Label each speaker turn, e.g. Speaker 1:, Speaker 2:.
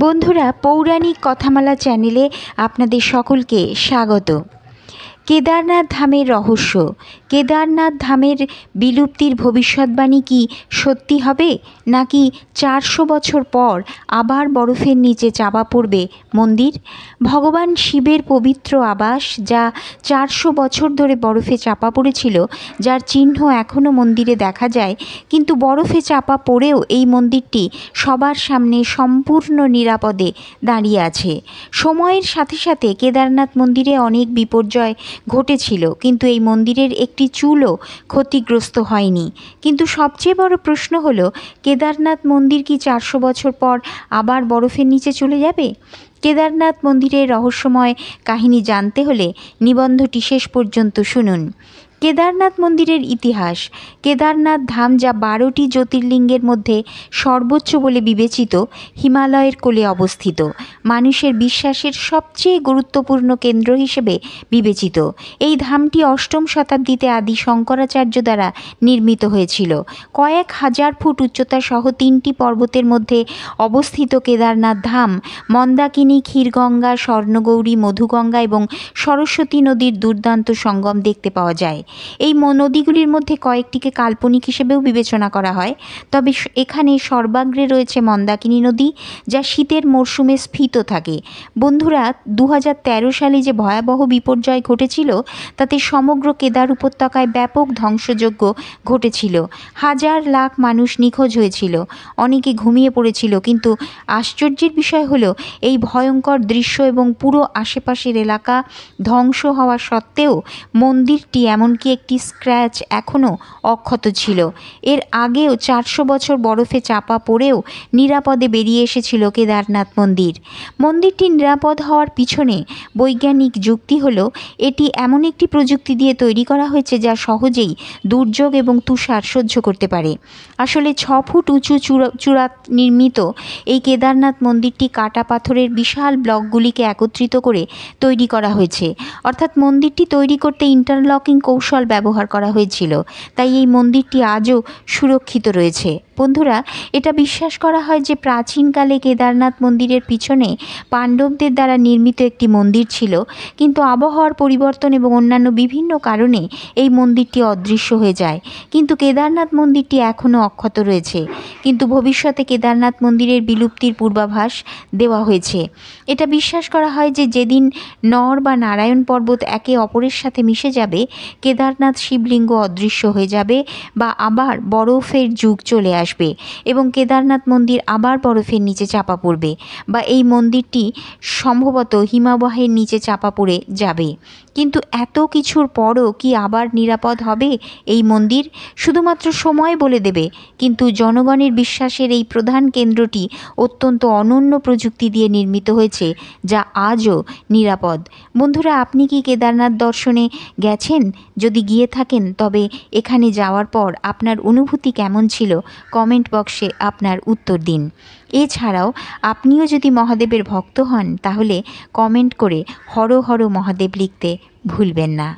Speaker 1: বন্ধুরা, পৌরাণিক কথামালা চ্যানেলে আপনাদের সকলকে স্বাগত। কেদারনাথ ধামের রহস্য। কেদারনাথ ধামের বিলুপ্তির ভবিষ্যৎবাণী কি সত্যি হবে, নাকি 400 বছর পর আবার বরফের নিচে চাপা পড়বে মন্দির? ভগবান শিবের পবিত্র আবাস, যা 400 বছর ধরে বরফে চাপা পড়েছিল, যার চিহ্ন এখনও মন্দিরে দেখা যায়, কিন্তু বরফে চাপা পড়েও এই মন্দিরটি সবার সামনে সম্পূর্ণ নিরাপদে দাঁড়িয়ে আছে। সময়ের সাথে সাথে কেদারনাথ মন্দিরে অনেক বিপর্যয় ঘটেছিল, কিন্তু এই মন্দিরের একটি চুলও ক্ষতিগ্রস্ত হয়নি। কিন্তু সবচেয়ে বড় প্রশ্ন হলো, কেদারনাথ মন্দির কি 400 বছর পর আবার বরফের নিচে চলে যাবে? কেদারনাথ মন্দিরের রহস্যময় কাহিনী জানতে হলে নিবন্ধটি শেষ পর্যন্ত শুনুন। কেদারনাথ মন্দিরের ইতিহাস। কেদারনাথ ধাম, যা 12টি জ্যোতির্লিঙ্গের মধ্যে সর্বোচ্চ বলে বিবেচিত, হিমালয়ের কোলে অবস্থিত, মানুষের বিশ্বাসের সবচেয়ে গুরুত্বপূর্ণ কেন্দ্র হিসেবে বিবেচিত। এই ধামটি 8ম শতাব্দীতে আদি শঙ্করাচার্য দ্বারা নির্মিত হয়েছিল। কয়েক হাজার ফুট উচ্চতা সহ 3টি পর্বতের মধ্যে অবস্থিত কেদারনাথ ধাম মন্দাকিনী, ক্ষীরগঙ্গা, স্বর্ণগৌরী, মধুগঙ্গা এবং সরস্বতী নদীর দুর্দান্ত সঙ্গম দেখতে পাওয়া যায়। এই নদীগুলির মধ্যে কয়েকটিকে কাল্পনিক হিসেবেও বিবেচনা করা হয়, তবে এখানে সর্বাগ্রে রয়েছে মন্দাকিনী নদী, যা শীতের মরশুমে স্ফীত থাকে। বন্ধুরা, 2013 সালে যে ভয়াবহ বিপর্যয় ঘটেছিল, তাতে সমগ্র কেদার উপত্যকায় ব্যাপক ধ্বংসযজ্ঞ ঘটেছিল। হাজার লাখ মানুষ নিখোঁজ হয়েছিল, অনেকে ঘুমিয়ে পড়েছিল। কিন্তু আশ্চর্যের বিষয় হলো, এই ভয়ঙ্কর দৃশ্য এবং পুরো আশেপাশের এলাকা ধ্বংস হওয়া সত্ত্বেও মন্দিরটি এমনকি একটি স্ক্র্যাচ এখনও অক্ষত ছিল। এর আগেও 400 বছর বরফে চাপা পড়েও নিরাপদে বেরিয়ে এসেছিল কেদারনাথ মন্দির। মন্দিরটি নিরাপদ হওয়ার পিছনে বৈজ্ঞানিক যুক্তি হলো, এটি এমন একটি প্রযুক্তি দিয়ে তৈরি করা হয়েছে যা সহজেই দুর্যোগ এবং তুষার সহ্য করতে পারে। আসলে 6 ফুট উঁচু চূড়া নির্মিত এই কেদারনাথ মন্দিরটি কাটা পাথরের বিশাল ব্লকগুলিকে একত্রিত করে তৈরি করা হয়েছে। অর্থাৎ মন্দিরটি তৈরি করতে ইন্টারলকিং কৌশল ব্যবহার করা হয়েছিল, তাই এই মন্দিরটি আজও সুরক্ষিত রয়েছে। বন্ধুরা, এটা বিশ্বাস করা হয় যে প্রাচীনকালে কেদারনাথ মন্দিরের পিছনে পাণ্ডবদের দ্বারা নির্মিত একটি মন্দির ছিল, কিন্তু আবহাওয়ার পরিবর্তন এবং অন্যান্য বিভিন্ন কারণে এই মন্দিরটি অদৃশ্য হয়ে যায়। কিন্তু কেদারনাথ মন্দিরটি এখনও অক্ষত রয়েছে। কিন্তু ভবিষ্যতে কেদারনাথ মন্দিরের বিলুপ্তির পূর্বাভাস দেওয়া হয়েছে। এটা বিশ্বাস করা হয় যে যেদিন নর বা নারায়ণ পর্বত একে অপরের সাথে মিশে যাবে, কেদারনাথ শিবলিঙ্গ অদৃশ্য হয়ে যাবে বা আবার বরফের যুগ চলে আসবে এবং কেদারনাথ মন্দির আবার বরফের নিচে চাপা পড়বে, বা এই মন্দিরটি সম্ভবত হিমাবহের নিচে চাপা পড়ে যাবে। কিন্তু এত কিছুর পরও কি আবার নিরাপদ হবে এই মন্দির? শুধুমাত্র সময় বলে দেবে। কিন্তু জনগণের বিশ্বাসের এই প্রধান কেন্দ্রটি অত্যন্ত অনন্য প্রযুক্তি দিয়ে নির্মিত হয়েছে, যা আজও নিরাপদ। বন্ধুরা, আপনি কি কেদারনাথ দর্শনে গেছেন? যদি গিয়ে থাকেন, তবে এখানে যাওয়ার পর আপনার অনুভূতি কেমন ছিল? কমেন্ট বক্সে আপনার উত্তর দিন। এছাড়াও আপনিও যদি মহাদেবের ভক্ত হন, তাহলে কমেন্ট করে হর হর মহাদেব লিখতে ভুলবেন না।